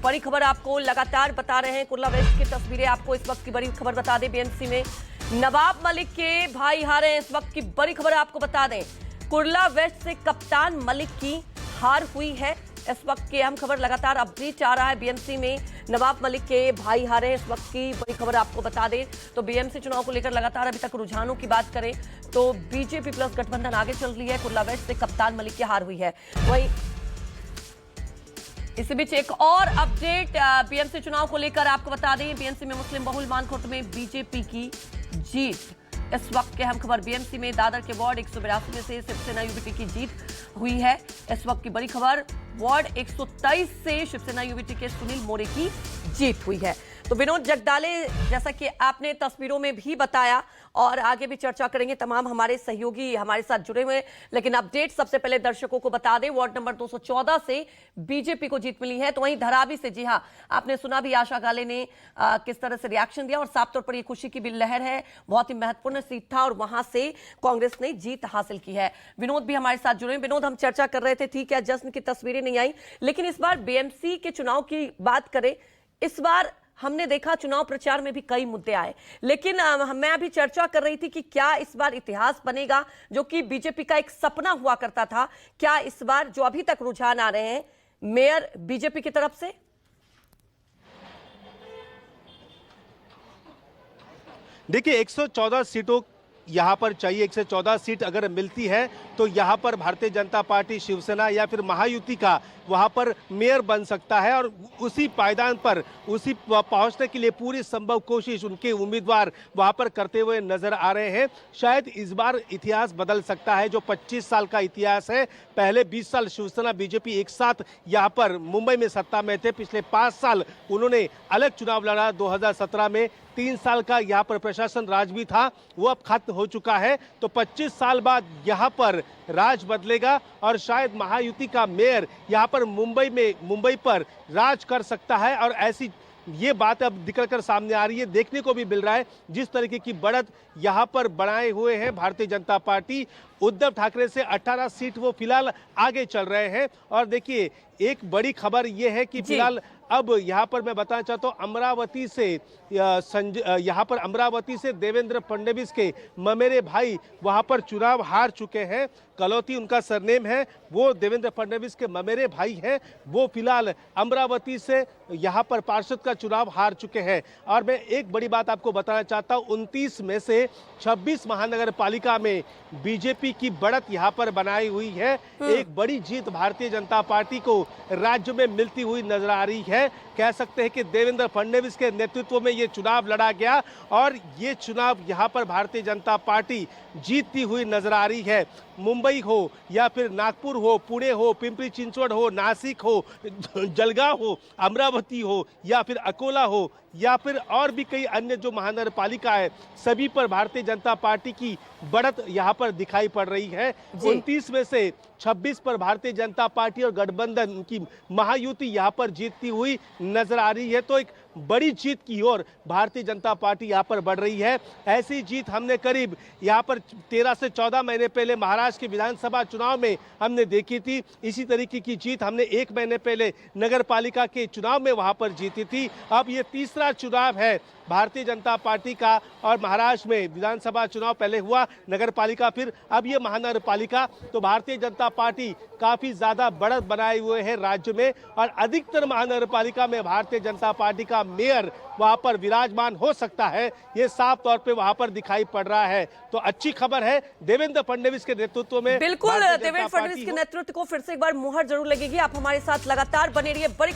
बड़ी खबर आपको लगातार बता रहे हैं। कुर्ला वेस्ट की तस्वीरें आपको इस वक्त की बड़ी खबर बता दें। बीएमसी में नवाब मलिक के भाई हारे हैं। इस वक्त की बड़ी खबर आपको बता दें, कुर्ला वेस्ट से कप्तान मलिक की हार हुई है। इस वक्त की अहम खबर लगातार अपडेट आ रहा है। बीएमसी में नवाब मलिक के भाई हारे हैं। इस वक्त की बड़ी खबर आपको बता दें तो बीएमसी चुनाव को लेकर लगातार अभी तक रुझानों की बात करें तो बीजेपी प्लस गठबंधन आगे चल रही है। कुर्ला वेस्ट से कप्तान मलिक की हार हुई है। वहीं इसी बीच एक और अपडेट बीएमसी चुनाव को लेकर आपको बता दें, बीएमसी में मुस्लिम बहुल मानकोट में बीजेपी की जीत। इस वक्त की अहम खबर, बीएमसी में दादर के वार्ड 182 में से शिवसेना यूबीटी की जीत हुई है। इस वक्त की बड़ी खबर, वार्ड 123 से शिवसेना यूबीटी के सुनील मोरे की जीत हुई है। तो विनोद जगदाले, जैसा कि आपने तस्वीरों में भी बताया और आगे भी चर्चा करेंगे, तमाम हमारे सहयोगी हमारे साथ जुड़े हुए हैं, लेकिन अपडेट सबसे पहले दर्शकों को बता दें, वार्ड नंबर 214 से बीजेपी को जीत मिली है। तो वहीं धरावी से, जी हां, आपने सुना भी आशा गाले ने किस तरह से रिएक्शन दिया और साफ तौर पर यह खुशी की भी लहर है। बहुत ही महत्वपूर्ण सीट था और वहां से कांग्रेस ने जीत हासिल की है। विनोद भी हमारे साथ जुड़े हैं। विनोद, हम चर्चा कर रहे थे, ठीक है, जश्न की तस्वीरें नहीं आई, लेकिन इस बार बीएमसी के चुनाव की बात करें, इस बार हमने देखा चुनाव प्रचार में भी कई मुद्दे आए, लेकिन मैं अभी चर्चा कर रही थी कि क्या इस बार इतिहास बनेगा, जो कि बीजेपी का एक सपना हुआ करता था। क्या इस बार जो अभी तक रुझान आ रहे हैं मेयर बीजेपी की तरफ से? देखिए, 114 सीटों यहाँ पर चाहिए। 114 सीट अगर मिलती है तो यहाँ पर भारतीय जनता पार्टी, शिवसेना या फिर महायुति का वहाँ पर मेयर बन सकता है और उसी पायदान पर उसी पहुँचने के लिए पूरी संभव कोशिश उनके उम्मीदवार वहाँ पर करते हुए नजर आ रहे हैं। शायद इस बार इतिहास बदल सकता है। जो 25 साल का इतिहास है, पहले 20 साल शिवसेना बीजेपी एक साथ यहाँ पर मुंबई में सत्ता में थे। पिछले 5 साल उन्होंने अलग चुनाव लड़ा। 2017 में 3 साल का यहाँ पर प्रशासन राज भी था, वो अब खत्म हो चुका है। तो 25 साल बाद यहाँ पर राज बदलेगा और शायद महायुति का मेयर यहाँ पर मुंबई पर राज कर सकता है। और ऐसी ये बात अब निकल कर सामने आ रही है, देखने को भी मिल रहा है जिस तरीके की बढ़त यहाँ पर बढ़ाए हुए हैं भारतीय जनता पार्टी। उद्धव ठाकरे से 18 सीट वो फिलहाल आगे चल रहे हैं। और देखिए, एक बड़ी खबर ये है कि फिलहाल अब यहाँ पर मैं बताना चाहता हूँ, अमरावती से देवेंद्र फडणवीस के ममेरे भाई वहाँ पर चुनाव हार चुके हैं। कलौती उनका सरनेम है, वो देवेंद्र फडणवीस के ममेरे भाई हैं। वो फिलहाल अमरावती से यहाँ पर पार्षद का चुनाव हार चुके हैं। और मैं एक बड़ी बात आपको बताना चाहता हूँ, 29 में से 26 महानगर पालिका में बीजेपी की बढ़त यहाँ पर बनाई हुई है। एक बड़ी जीत भारतीय जनता पार्टी को राज्य में मिलती हुई नजर आ रही है। कह सकते हैं कि देवेंद्र फडणवीस के नेतृत्व में ये चुनाव लड़ा गया और ये चुनाव यहाँ पर भारतीय जनता पार्टी जीतती हुई नजर आ रही है। मुंबई हो या फिर नागपुर हो, पुणे हो, पिंपरी चिंचवड हो, नासिक हो, जलगांव हो, अमरावती हो या फिर अकोला हो या फिर और भी कई अन्य जो महानगर पालिका है, सभी पर भारतीय जनता पार्टी की बढ़त यहाँ पर दिखाई पड़ रही है। 29 में से 26 पर भारतीय जनता पार्टी और गठबंधन की महायुति यहाँ पर जीतती हुई नजर आ रही है। तो एक बड़ी जीत की ओर भारतीय जनता पार्टी यहाँ पर बढ़ रही है। ऐसी जीत हमने करीब यहाँ पर 13 से 14 महीने पहले महाराष्ट्र के विधानसभा चुनाव में हमने देखी थी। इसी तरीके की जीत हमने 1 महीने पहले नगर पालिका के चुनाव में वहाँ पर जीती थी। अब ये तीसरा चुनाव है भारतीय जनता पार्टी का और महाराष्ट्र में विधानसभा चुनाव पहले हुआ, नगर पालिका, फिर अब ये महानगर पालिका। तो भारतीय जनता पार्टी काफी ज्यादा बढ़त बनाए हुए है राज्य में और अधिकतर महानगर पालिका में भारतीय जनता पार्टी का मेयर वहां पर विराजमान हो सकता है। ये साफ तौर पे वहां पर दिखाई पड़ रहा है। तो अच्छी खबर है, देवेंद्र फडणवीस के नेतृत्व में, बिल्कुल देवेंद्र फडणवीस के नेतृत्व को फिर से एक बार मुहर जरूर लगेगी। आप हमारे साथ लगातार बने रहिए। बड़ी